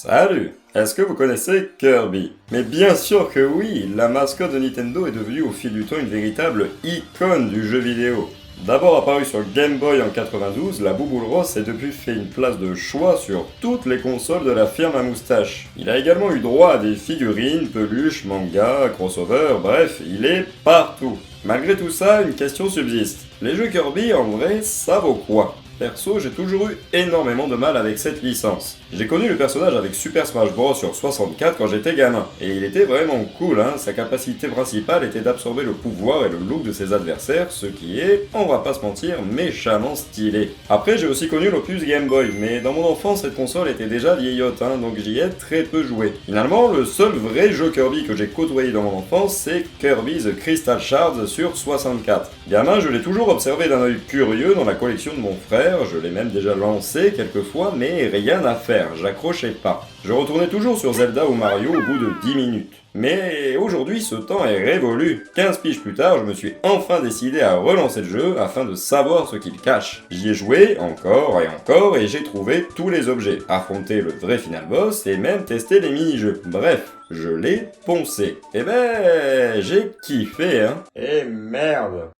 Salut! Est-ce que vous connaissez Kirby? Mais bien sûr que oui, la mascotte de Nintendo est devenue au fil du temps une véritable icône du jeu vidéo. D'abord apparu sur Game Boy en 92, la Bouboule Rose s'est depuis fait une place de choix sur toutes les consoles de la firme à moustache. Il a également eu droit à des figurines, peluches, mangas, crossovers, bref, il est partout. Malgré tout ça, une question subsiste. Les jeux Kirby, en vrai, ça vaut quoi? Perso, j'ai toujours eu énormément de mal avec cette licence. J'ai connu le personnage avec Super Smash Bros sur 64 quand j'étais gamin, et il était vraiment cool, hein. Sa capacité principale était d'absorber le pouvoir et le look de ses adversaires, ce qui est, on va pas se mentir, méchamment stylé. Après, j'ai aussi connu l'opus Game Boy, mais dans mon enfance, cette console était déjà vieillotte, hein, donc j'y ai très peu joué. Finalement, le seul vrai jeu Kirby que j'ai côtoyé dans mon enfance, c'est Kirby's Crystal Shards sur 64. Gamin, je l'ai toujours observé d'un œil curieux dans la collection de mon frère, je l'ai même déjà lancé quelques fois, mais rien à faire, j'accrochais pas. Je retournais toujours sur Zelda ou Mario au bout de 10 minutes. Mais aujourd'hui, ce temps est révolu. 15 piges plus tard, je me suis enfin décidé à relancer le jeu afin de savoir ce qu'il cache. J'y ai joué encore et j'ai trouvé tous les objets, affronté le vrai final boss et même testé les mini-jeux. Bref, je l'ai poncé. Eh ben, j'ai kiffé, hein. Et merde.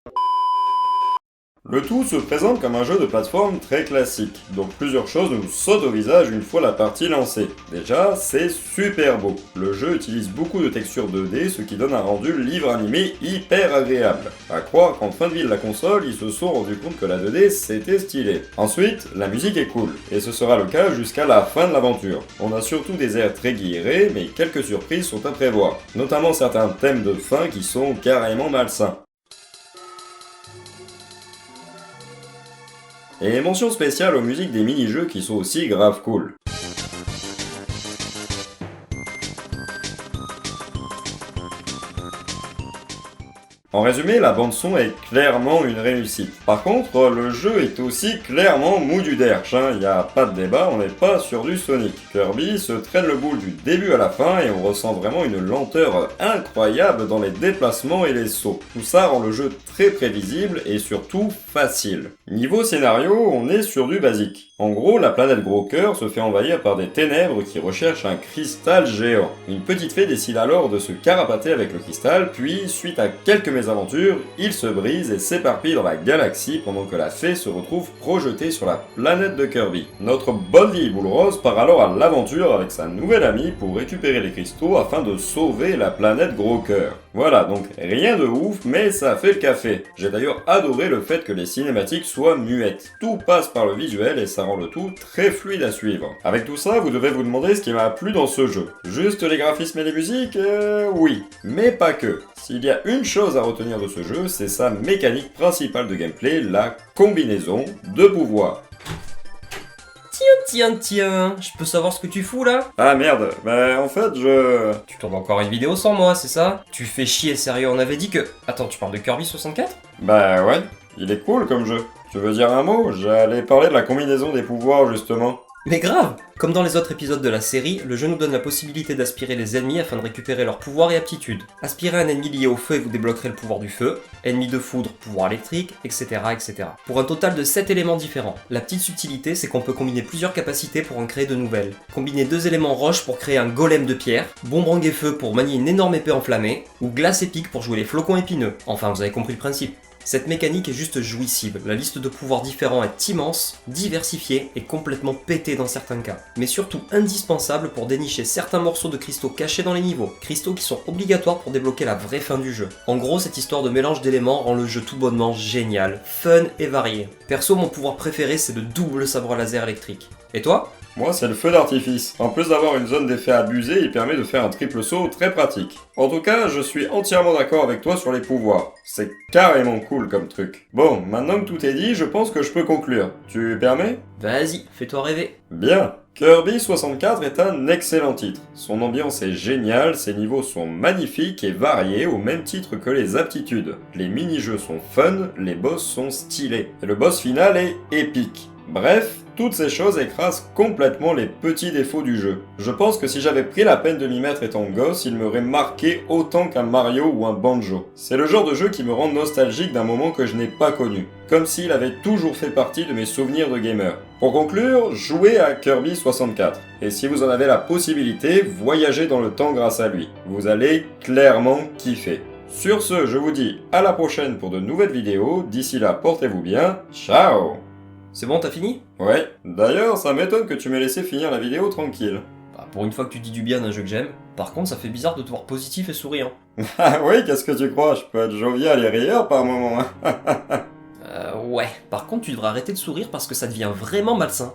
Le tout se présente comme un jeu de plateforme très classique, donc plusieurs choses nous sautent au visage une fois la partie lancée. Déjà, c'est super beau. Le jeu utilise beaucoup de textures 2D, ce qui donne un rendu livre animé hyper agréable. À croire qu'en fin de vie de la console, ils se sont rendus compte que la 2D c'était stylé. Ensuite, la musique est cool, et ce sera le cas jusqu'à la fin de l'aventure. On a surtout des airs très guillerés, mais quelques surprises sont à prévoir, notamment certains thèmes de fin qui sont carrément malsains. Et mention spéciale aux musiques des mini-jeux qui sont aussi grave cool. En résumé, la bande-son est clairement une réussite. Par contre, le jeu est aussi clairement mou du derche, hein. Y a pas de débat, on n'est pas sur du Sonic. Kirby se traîne le boule du début à la fin et on ressent vraiment une lenteur incroyable dans les déplacements et les sauts. Tout ça rend le jeu très prévisible et surtout facile. Niveau scénario, on est sur du basique. En gros, la planète Gros Cœur se fait envahir par des ténèbres qui recherchent un cristal géant. Une petite fée décide alors de se carapater avec le cristal, puis, suite à quelques mésaventures, il se brise et s'éparpille dans la galaxie pendant que la fée se retrouve projetée sur la planète de Kirby. Notre bonne vieille boule rose part alors à l'aventure avec sa nouvelle amie pour récupérer les cristaux afin de sauver la planète Gros Cœur. Voilà, donc rien de ouf, mais ça fait le café. J'ai d'ailleurs adoré le fait que les cinématiques soient muettes. Tout passe par le visuel et ça rend le tout très fluide à suivre. Avec tout ça, vous devez vous demander ce qui m'a plu dans ce jeu. Juste les graphismes et les musiques oui. Mais pas que. S'il y a une chose à retenir de ce jeu, c'est sa mécanique principale de gameplay, la combinaison de pouvoirs. Tiens, je peux savoir ce que tu fous là? Ah merde, en fait Tu tournes encore une vidéo sans moi, c'est ça? Tu fais chier, sérieux, on avait dit que... Attends, tu parles de Kirby 64? Bah ouais, il est cool comme jeu. Tu veux dire un mot? J'allais parler de la combinaison des pouvoirs justement. Mais grave! Comme dans les autres épisodes de la série, le jeu nous donne la possibilité d'aspirer les ennemis afin de récupérer leurs pouvoirs et aptitudes. Aspirez un ennemi lié au feu et vous débloquerez le pouvoir du feu, ennemi de foudre, pouvoir électrique, etc. Pour un total de 7 éléments différents. La petite subtilité, c'est qu'on peut combiner plusieurs capacités pour en créer de nouvelles. Combiner 2 éléments roche pour créer un golem de pierre, bombrang et feu pour manier une énorme épée enflammée, ou glace épique pour jouer les flocons épineux. Enfin, vous avez compris le principe. Cette mécanique est juste jouissive, la liste de pouvoirs différents est immense, diversifiée et complètement pétée dans certains cas. Mais surtout indispensable pour dénicher certains morceaux de cristaux cachés dans les niveaux, cristaux qui sont obligatoires pour débloquer la vraie fin du jeu. En gros, cette histoire de mélange d'éléments rend le jeu tout bonnement génial, fun et varié. Perso, mon pouvoir préféré c'est le double sabre laser électrique. Et toi ? Moi, c'est le feu d'artifice. En plus d'avoir une zone d'effet abusée, il permet de faire un triple saut très pratique. En tout cas, je suis entièrement d'accord avec toi sur les pouvoirs. C'est carrément cool comme truc. Bon, maintenant que tout est dit, je pense que je peux conclure. Tu permets ? Vas-y, fais-toi rêver. Bien. Kirby 64 est un excellent titre. Son ambiance est géniale, ses niveaux sont magnifiques et variés au même titre que les aptitudes. Les mini-jeux sont fun, les boss sont stylés. Et le boss final est épique. Bref, toutes ces choses écrasent complètement les petits défauts du jeu. Je pense que si j'avais pris la peine de m'y mettre étant gosse, il m'aurait marqué autant qu'un Mario ou un Banjo. C'est le genre de jeu qui me rend nostalgique d'un moment que je n'ai pas connu, comme s'il avait toujours fait partie de mes souvenirs de gamer. Pour conclure, jouez à Kirby 64. Et si vous en avez la possibilité, voyagez dans le temps grâce à lui. Vous allez clairement kiffer. Sur ce, je vous dis à la prochaine pour de nouvelles vidéos. D'ici là, portez-vous bien. Ciao! C'est bon, t'as fini? Ouais, d'ailleurs, ça m'étonne que tu m'aies laissé finir la vidéo tranquille. Bah, pour une fois que tu dis du bien d'un jeu que j'aime. Par contre, ça fait bizarre de te voir positif et souriant. Ah oui, qu'est-ce que tu crois? Je peux être jovial et rieur par moment. Ouais. Par contre, tu devrais arrêter de sourire parce que ça devient vraiment malsain.